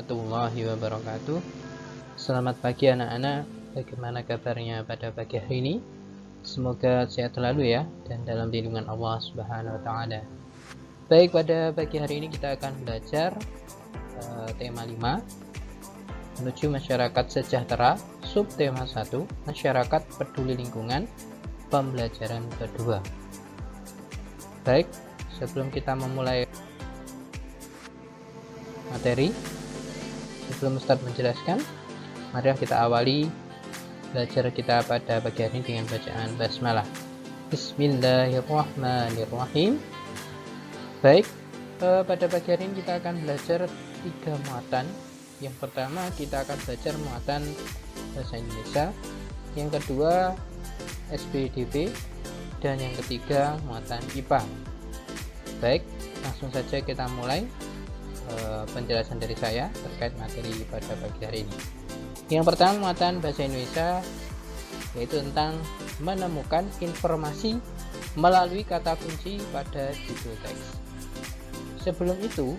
warahmatullahi wabarakatuh. Selamat pagi anak-anak. Bagaimana kabarnya pada pagi hari ini? Semoga sehat selalu ya, dan dalam lindungan Allah Subhanahu wa taala. Baik, pada pagi hari ini kita akan belajar tema 5 menuju masyarakat sejahtera, subtema 1 masyarakat peduli lingkungan, pembelajaran kedua. Baik, sebelum kita memulai materi, sebelum Ustadz menjelaskan, mari kita awali belajar kita pada pagi hari ini dengan bacaan basmalah. Bismillahirrahmanirrahim. Baik, pada pagi hari ini kita akan belajar 3 muatan. Yang pertama kita akan belajar muatan bahasa Indonesia, yang kedua SPDB, dan yang ketiga muatan IPA. Baik, langsung saja kita mulai penjelasan dari saya terkait materi pada pagi hari ini. Yang pertama muatan bahasa Indonesia, yaitu tentang menemukan informasi melalui kata kunci pada judul teks. Sebelum itu,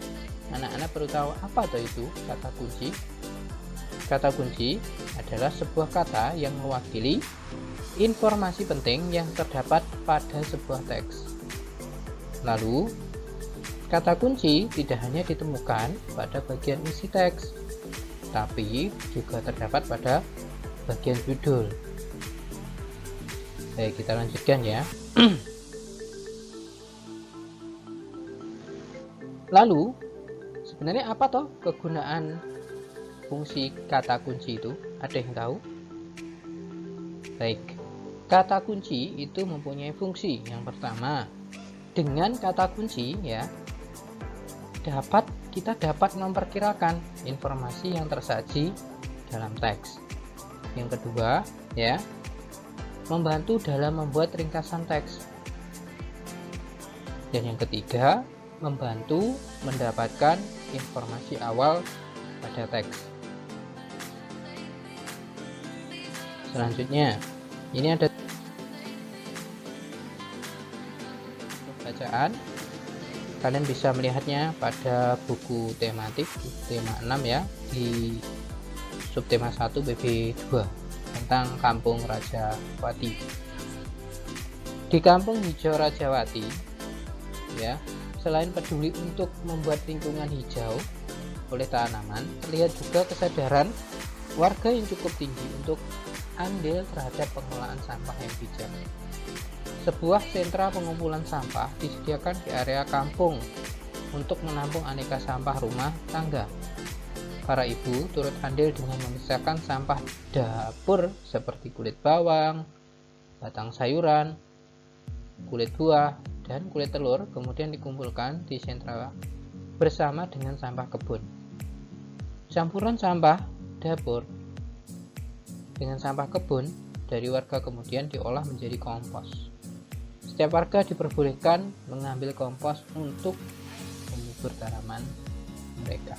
anak-anak perlu tahu apa itu kata kunci. Kata kunci adalah sebuah kata yang mewakili informasi penting yang terdapat pada sebuah teks. Lalu, kata kunci tidak hanya ditemukan pada bagian isi teks, tapi juga terdapat pada bagian judul. Baik, kita lanjutkan ya. Lalu, sebenarnya apa toh kegunaan fungsi kata kunci itu? Ada yang tahu? Baik, kata kunci itu mempunyai fungsi. Yang pertama, dengan kata kunci ya, kita dapat memperkirakan informasi yang tersaji dalam teks. Yang kedua ya, membantu dalam membuat ringkasan teks. Dan yang ketiga, membantu mendapatkan informasi awal pada teks. Selanjutnya, ini ada bacaan. Kalian bisa melihatnya pada buku tematik tema 6 ya, di subtema 1 BB2 tentang Kampung Rajawati. Di Kampung Hijau Rajawati ya, selain peduli untuk membuat lingkungan hijau oleh tanaman, terlihat juga kesadaran warga yang cukup tinggi untuk andil terhadap pengelolaan sampah yang bijak. Sebuah sentra pengumpulan sampah disediakan di area kampung untuk menampung aneka sampah rumah tangga. Para ibu turut andil dengan memisahkan sampah dapur seperti kulit bawang, batang sayuran, kulit buah, dan kulit telur, kemudian dikumpulkan di sentra bersama dengan sampah kebun. Campuran sampah dapur dengan sampah kebun dari warga kemudian diolah menjadi kompos. Setiap warga diperbolehkan mengambil kompos untuk mengubur tanaman mereka.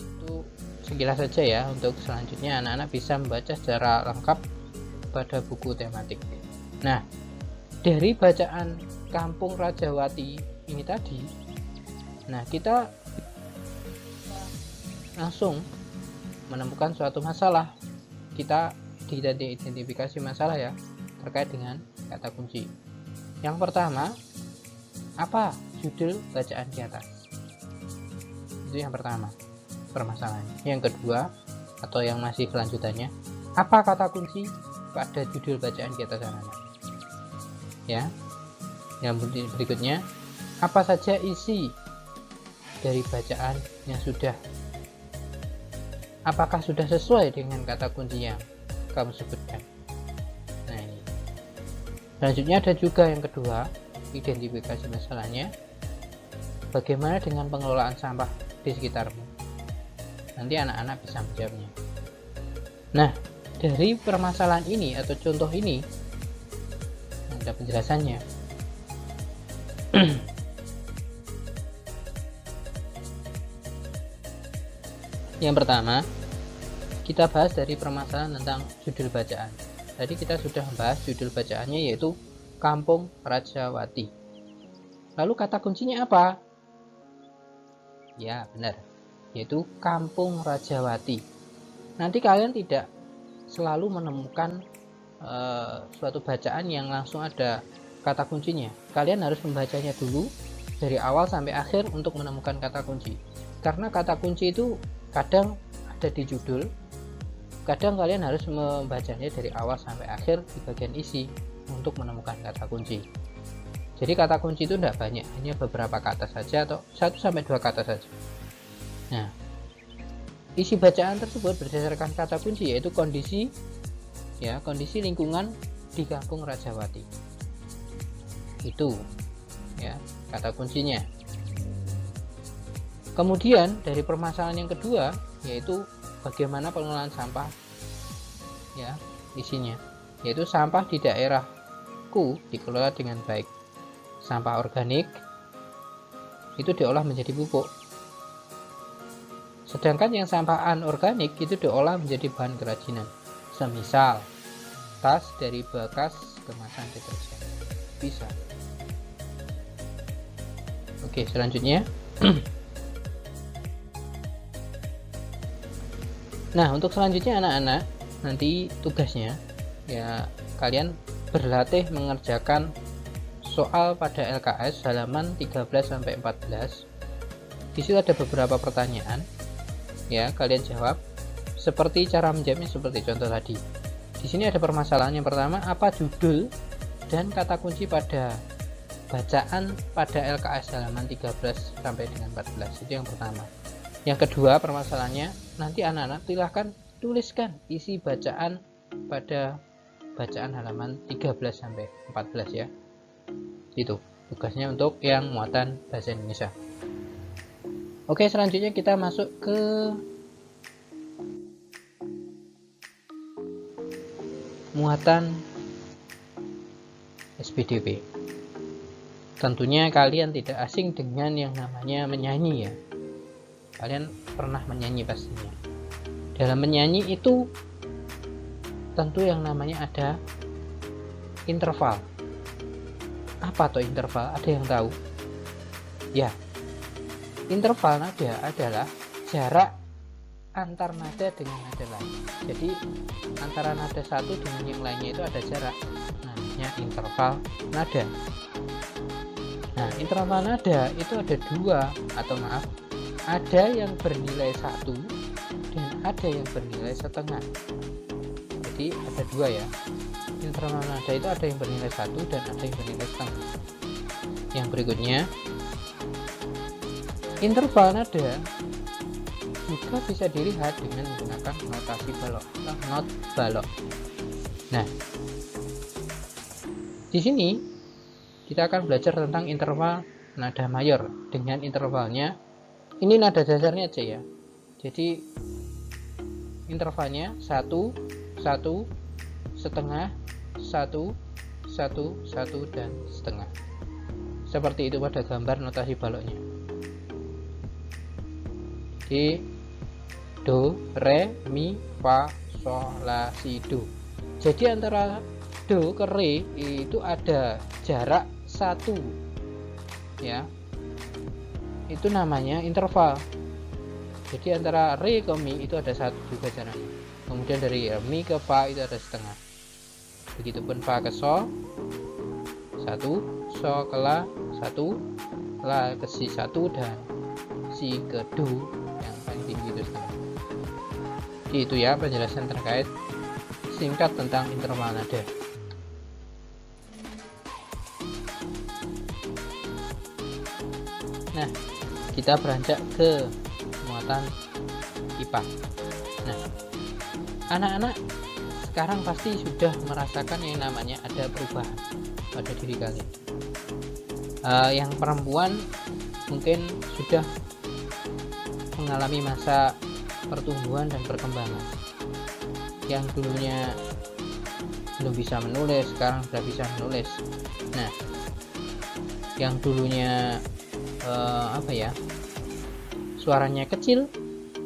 Itu sekilas saja ya. Untuk selanjutnya anak-anak bisa membaca secara lengkap pada buku tematik. Nah, dari bacaan Kampung Rajawati ini tadi, nah kita langsung menemukan suatu masalah. Kita identifikasi masalah ya terkait dengan kata kunci. Yang pertama, apa judul bacaan di atas? Itu yang pertama permasalahannya. Yang kedua, atau yang masih kelanjutannya, apa kata kunci pada judul bacaan di atas anak-anak? Ya. Yang berikutnya, apa saja isi dari bacaan yang apakah sudah sesuai dengan kata kunci yang kamu sebutkan? Nah, ini. Selanjutnya ada juga yang kedua, identifikasi masalahnya. Bagaimana dengan pengelolaan sampah di sekitarmu? Nanti anak-anak bisa menjawabnya. Nah, dari permasalahan ini atau contoh ini ada penjelasannya. Yang pertama, kita bahas dari permasalahan tentang judul bacaan. Tadi kita sudah membahas judul bacaannya, yaitu Kampung Rajawati. Lalu kata kuncinya apa? Ya, benar. Yaitu Kampung Rajawati. Nanti kalian tidak selalu menemukan suatu bacaan yang langsung ada kata kuncinya. Kalian harus membacanya dulu dari awal sampai akhir untuk menemukan kata kunci. Karena kata kunci itu kadang ada di judul, kadang kalian harus membacanya dari awal sampai akhir di bagian isi untuk menemukan kata kunci. Jadi kata kunci itu tidak banyak, hanya beberapa kata saja atau 1-2 kata saja. Nah, isi bacaan tersebut berdasarkan kata kunci, yaitu kondisi lingkungan di Kampung Rajawati. Itu ya kata kuncinya. Kemudian dari permasalahan yang kedua, yaitu bagaimana pengelolaan sampah, ya isinya, yaitu sampah di daerahku dikelola dengan baik. Sampah organik itu diolah menjadi pupuk, sedangkan yang sampah anorganik itu diolah menjadi bahan kerajinan, semisal tas dari bekas kemasan deterjen. Bisa. Oke, selanjutnya. Nah, untuk selanjutnya anak-anak, nanti tugasnya ya kalian berlatih mengerjakan soal pada LKS halaman 13-14. Di situ ada beberapa pertanyaan. Ya, kalian jawab seperti cara menjawabnya seperti contoh tadi. Di sini ada permasalahan yang pertama, apa judul dan kata kunci pada bacaan pada LKS halaman 13 sampai dengan 14. Itu yang pertama. Yang kedua, permasalahannya nanti anak-anak silahkan tuliskan isi bacaan pada bacaan halaman 13 sampai 14 ya. Itu tugasnya untuk yang muatan bahasa Indonesia. Oke, selanjutnya kita masuk ke muatan SPDP. Tentunya kalian tidak asing dengan yang namanya menyanyi ya. Kalian pernah menyanyi pastinya. Dalam menyanyi itu tentu yang namanya ada interval. Apa tuh interval? Ada yang tahu? Ya, interval nada adalah jarak antar nada dengan nada lain. Jadi antara nada satu dengan yang lainnya itu ada jarak, namanya interval nada. Nah, interval nada itu ada yang bernilai 1 dan ada yang bernilai setengah. Jadi ada 2 ya. Interval nada itu ada yang bernilai 1 dan ada yang bernilai setengah. Yang berikutnya, interval nada juga bisa dilihat dengan menggunakan notasi balok atau not balok. Nah, di sini kita akan belajar tentang interval nada mayor dengan intervalnya. Ini nada dasarnya aja ya. Jadi intervalnya 1, 1, setengah, 1, 1, 1 dan setengah. Seperti itu pada gambar notasi baloknya. Jadi do, re, mi, fa, sol, la, si, do. Jadi antara do ke re itu ada jarak 1 ya. Itu namanya interval. Jadi antara re ke mi itu ada 1 juga jaraknya. Kemudian dari mi ke fa itu ada setengah. Begitupun fa ke sol 1, sol ke la 1, la ke si 1 dan si ke do yang paling tinggi itu setengah. Jadi itu ya penjelasan terkait singkat tentang interval nada. Nah, kita beranjak ke muatan IPA. Nah, anak-anak sekarang pasti sudah merasakan yang namanya ada perubahan pada diri kalian. Yang perempuan mungkin sudah mengalami masa pertumbuhan dan perkembangan. Yang dulunya belum bisa menulis, sekarang sudah bisa menulis. Nah, yang dulunya suaranya kecil,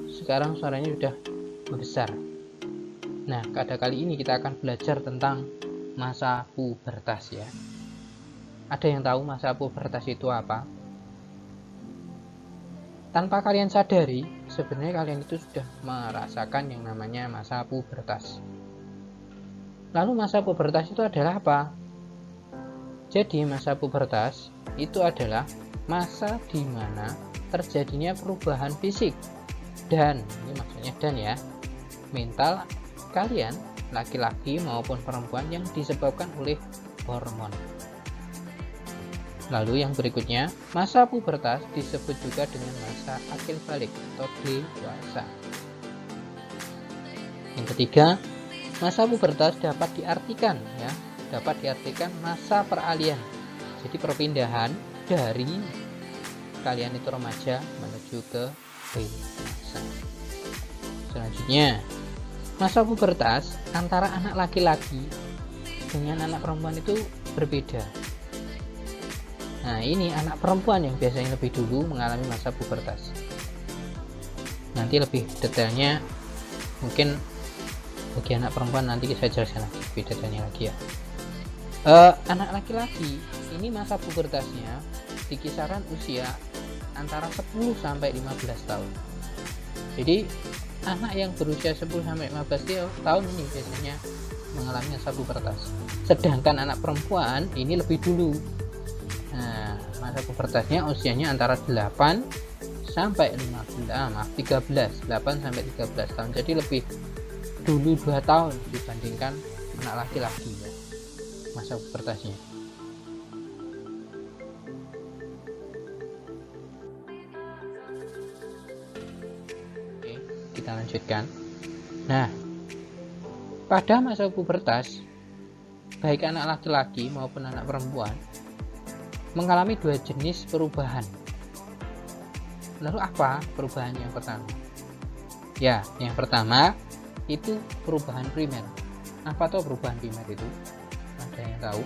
sekarang suaranya sudah membesar. Nah, pada kali ini kita akan belajar tentang masa pubertas ya. Ada yang tahu masa pubertas itu apa? tanpa kalian sadari, sebenarnya kalian itu sudah merasakan yang namanya masa pubertas. Lalu masa pubertas itu adalah apa? Jadi masa pubertas itu adalah masa di mana terjadinya perubahan fisik dan, ini maksudnya dan ya, mental kalian, laki-laki maupun perempuan, yang disebabkan oleh hormon. Lalu yang berikutnya, masa pubertas disebut juga dengan masa akil balik atau dewasa. Yang ketiga, masa pubertas dapat diartikan masa peralihan. Jadi perpindahan dari kalian itu remaja menuju ke dewasa. Selanjutnya, masa pubertas antara anak laki-laki dengan anak perempuan itu berbeda. Nah, ini anak perempuan yang biasanya lebih dulu mengalami masa pubertas. Nanti lebih detailnya mungkin bagi anak perempuan nanti saya jelaskan lagi lebih detailnya lagi ya. Anak laki-laki ini masa pubertasnya di kisaran usia antara 10 sampai 15 tahun. Jadi anak yang berusia 10 sampai 15 tahun ini biasanya mengalami masa pubertas. Sedangkan anak perempuan ini lebih dulu. Nah, masa pubertasnya usianya antara 8 sampai 13 sampai 13 tahun. Jadi lebih dulu 2 tahun dibandingkan anak laki-laki ya, masa pubertasnya. Oke, kita lanjutkan. Nah, pada masa pubertas baik anak laki-laki maupun anak perempuan mengalami 2 jenis perubahan. Lalu apa perubahan yang pertama? Ya, yang pertama itu perubahan primer. Apa tuh perubahan primer itu? Ada yang tahu?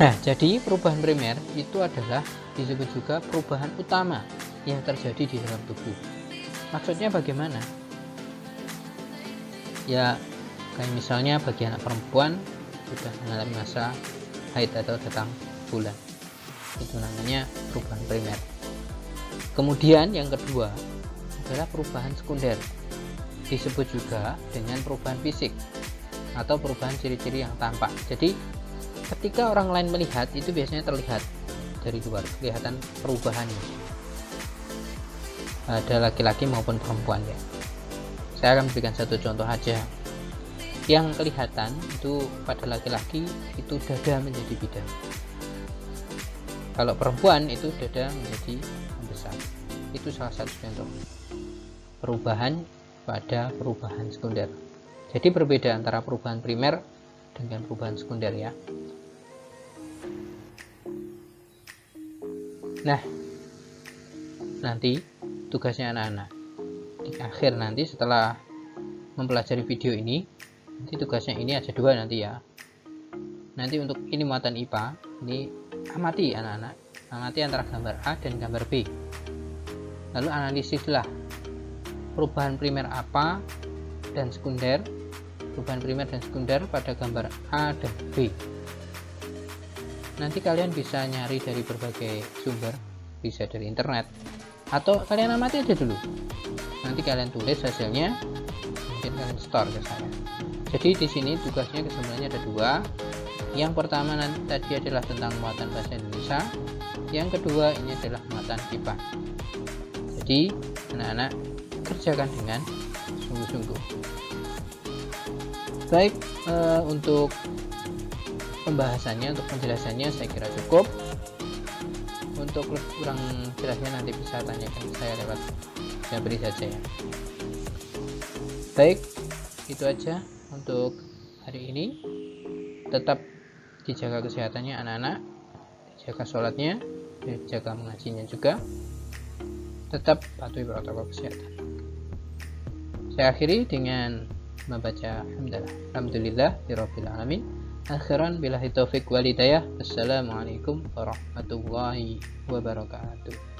Nah, jadi perubahan primer itu adalah disebut juga perubahan utama yang terjadi di dalam tubuh. Maksudnya bagaimana? Ya, kayak misalnya bagi anak perempuan sudah mengalami masa haid atau datang bulan, itu namanya perubahan primer. Kemudian yang kedua adalah perubahan sekunder, disebut juga dengan perubahan fisik atau perubahan ciri-ciri yang tampak. Jadi ketika orang lain melihat itu biasanya terlihat dari luar, kelihatan perubahannya, ada laki-laki maupun perempuan ya. Saya akan berikan satu contoh aja. Yang kelihatan itu pada laki-laki itu dada menjadi bidang. Kalau perempuan itu dada menjadi membesar. Itu salah satu contoh perubahan pada perubahan sekunder. Jadi berbeda antara perubahan primer dengan perubahan sekunder ya. Nah, nanti tugasnya anak-anak di akhir nanti setelah mempelajari video ini, nanti tugasnya ini ada 2 nanti ya. Nanti untuk ini muatan IPA, ini amati anak-anak, amati antara gambar A dan gambar B. Lalu analisislah perubahan primer apa dan sekunder, perubahan primer dan sekunder pada gambar A dan B. Nanti kalian bisa nyari dari berbagai sumber, bisa dari internet, atau kalian amati aja dulu. Nanti kalian tulis hasilnya, mungkin kalian store ke saya. Jadi di sini tugasnya kesemuanya ada 2. Yang pertama nanti tadi adalah tentang muatan bahasa Indonesia. Yang kedua ini adalah muatan IPA. Jadi anak-anak kerjakan dengan sungguh-sungguh. Baik, untuk pembahasannya, untuk penjelasannya saya kira cukup. Untuk kurang jelasnya nanti bisa tanyakan saya lewat Jabri saja ya. Baik, itu aja untuk hari ini. Tetap dijaga kesehatannya anak-anak, dijaga sholatnya, dijaga mengajinya juga. Tetap patuhi protokol kesehatan. Saya akhiri dengan membaca alhamdulillah rabbil alamin. Akhiran billahi taufik wal hidayah. Assalamualaikum warahmatullahi wabarakatuh.